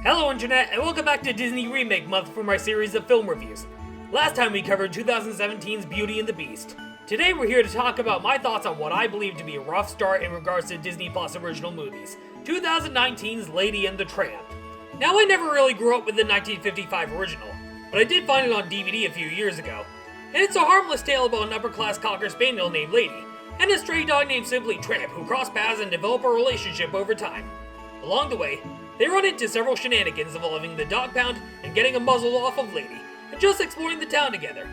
Hello Internet, and welcome back to Disney Remake Month for my series of film reviews. Last time we covered 2017's Beauty and the Beast. Today we're here to talk about my thoughts on what I believe to be a rough start in regards to Disney Plus original movies, 2019's Lady and the Tramp. Now I never really grew up with the 1955 original, but I did find it on DVD a few years ago. And it's a harmless tale about an upper-class Cocker Spaniel named Lady, and a stray dog named simply Tramp who cross paths and develop a relationship over time. Along the way, they run into several shenanigans involving the dog pound and getting a muzzle off of Lady, and just exploring the town together.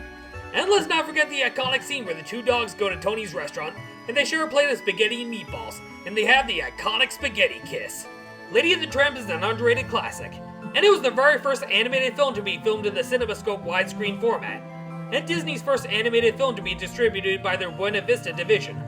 And let's not forget the iconic scene where the two dogs go to Tony's restaurant, and they share a plate of spaghetti and meatballs, and they have the iconic spaghetti kiss. Lady and the Tramp is an underrated classic, and it was the very first animated film to be filmed in the CinemaScope widescreen format, and Disney's first animated film to be distributed by their Buena Vista division.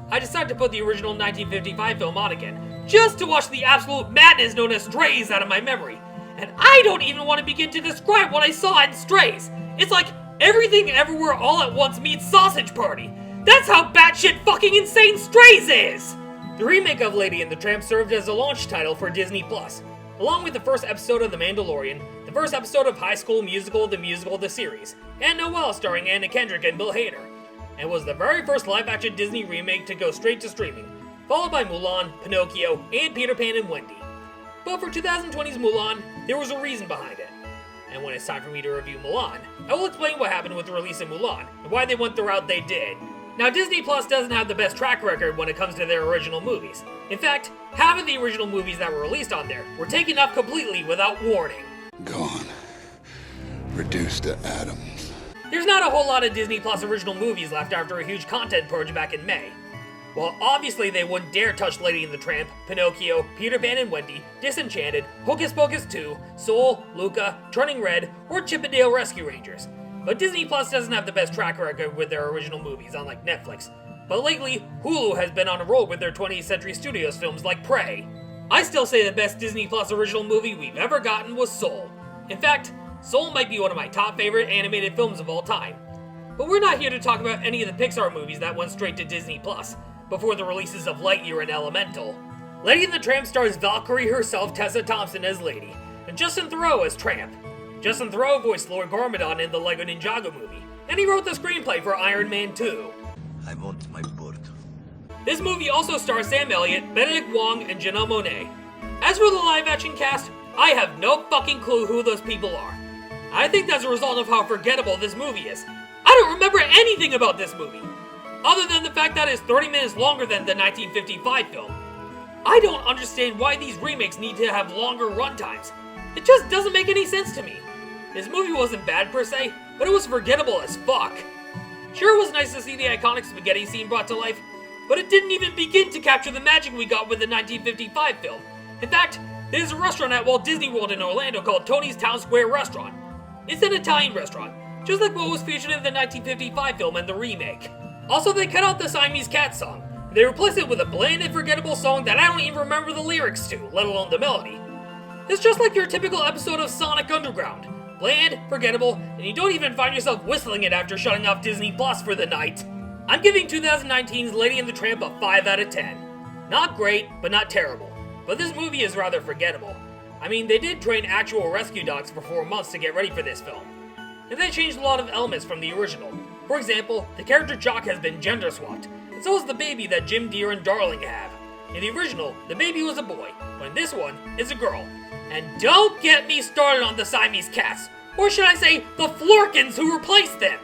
I decided to put the original 1955 film on again, just to watch the absolute madness known as Strays out of my memory. And I don't even want to begin to describe what I saw in Strays. It's like Everything Everywhere All at Once meets Sausage Party. That's how batshit fucking insane Strays is! The remake of Lady and the Tramp served as a launch title for Disney Plus, along with the first episode of The Mandalorian, the first episode of High School Musical, the series, and Noelle starring Anna Kendrick and Bill Hader, and was the very first live-action Disney remake to go straight to streaming, followed by Mulan, Pinocchio, and Peter Pan and Wendy. But for 2020's Mulan, there was a reason behind it. And when it's time for me to review Mulan, I will explain what happened with the release of Mulan, and why they went the route they did. Now, Disney Plus doesn't have the best track record when it comes to their original movies. In fact, half of the original movies that were released on there were taken off completely without warning. Gone. Reduced to atoms. There's not a whole lot of Disney Plus original movies left after a huge content purge back in May. Well, obviously they wouldn't dare touch Lady and the Tramp, Pinocchio, Peter Pan and Wendy, Disenchanted, Hocus Pocus 2, Soul, Luca, Turning Red, or Chip 'n Dale Rescue Rangers. But Disney Plus doesn't have the best track record with their original movies, unlike Netflix. But lately, Hulu has been on a roll with their 20th Century Studios films like Prey. I still say the best Disney Plus original movie we've ever gotten was Soul. In fact, Soul might be one of my top favorite animated films of all time. But we're not here to talk about any of the Pixar movies that went straight to Disney Plus, before the releases of Lightyear and Elemental. Lady and the Tramp stars Valkyrie herself, Tessa Thompson as Lady, and Justin Theroux as Tramp. Justin Theroux voiced Lord Garmadon in the Lego Ninjago movie, and he wrote the screenplay for Iron Man 2. I want my bird. This movie also stars Sam Elliott, Benedict Wong, and Janelle Monáe. As for the live-action cast, I have no fucking clue who those people are. I think that's a result of how forgettable this movie is. I don't remember anything about this movie, other than the fact that it's 30 minutes longer than the 1955 film. I don't understand why these remakes need to have longer runtimes. It just doesn't make any sense to me. This movie wasn't bad per se, but it was forgettable as fuck. Sure, it was nice to see the iconic spaghetti scene brought to life, but it didn't even begin to capture the magic we got with the 1955 film. In fact, there's a restaurant at Walt Disney World in Orlando called Tony's Town Square Restaurant. It's an Italian restaurant, just like what was featured in the 1955 film and the remake. Also, they cut out the Siamese Cat song. They replaced it with a bland and forgettable song that I don't even remember the lyrics to, let alone the melody. It's just like your typical episode of Sonic Underground. Bland, forgettable, and you don't even find yourself whistling it after shutting off Disney Plus for the night. I'm giving 2019's Lady and the Tramp a 5 out of 10. Not great, but not terrible. But this movie is rather forgettable. I mean, they did train actual rescue dogs for 4 months to get ready for this film. And they changed a lot of elements from the original. For example, the character Jock has been gender swapped, and so is the baby that Jim, Deer, and Darling have. In the original, the baby was a boy, but in this one, it's a girl. And don't get me started on the Siamese Cats, or should I say, the Florkins who replaced them!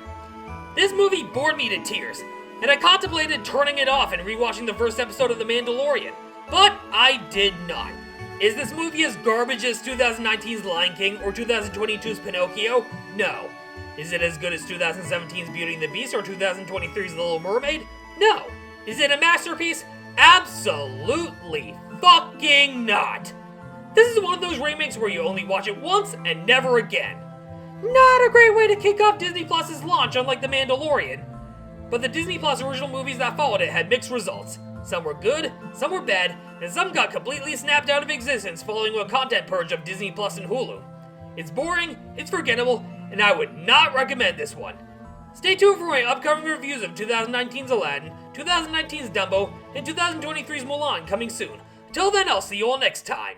This movie bored me to tears, and I contemplated turning it off and rewatching the first episode of The Mandalorian, but I did not. Is this movie as garbage as 2019's Lion King or 2022's Pinocchio? No. Is it as good as 2017's Beauty and the Beast or 2023's The Little Mermaid? No. Is it a masterpiece? Absolutely fucking not. This is one of those remakes where you only watch it once and never again. Not a great way to kick off Disney Plus's launch, unlike The Mandalorian. But the Disney Plus original movies that followed it had mixed results. Some were good, some were bad, and some got completely snapped out of existence following a content purge of Disney Plus and Hulu. It's boring, it's forgettable, and I would not recommend this one. Stay tuned for my upcoming reviews of 2019's Aladdin, 2019's Dumbo, and 2023's Mulan coming soon. Till then, I'll see you all next time.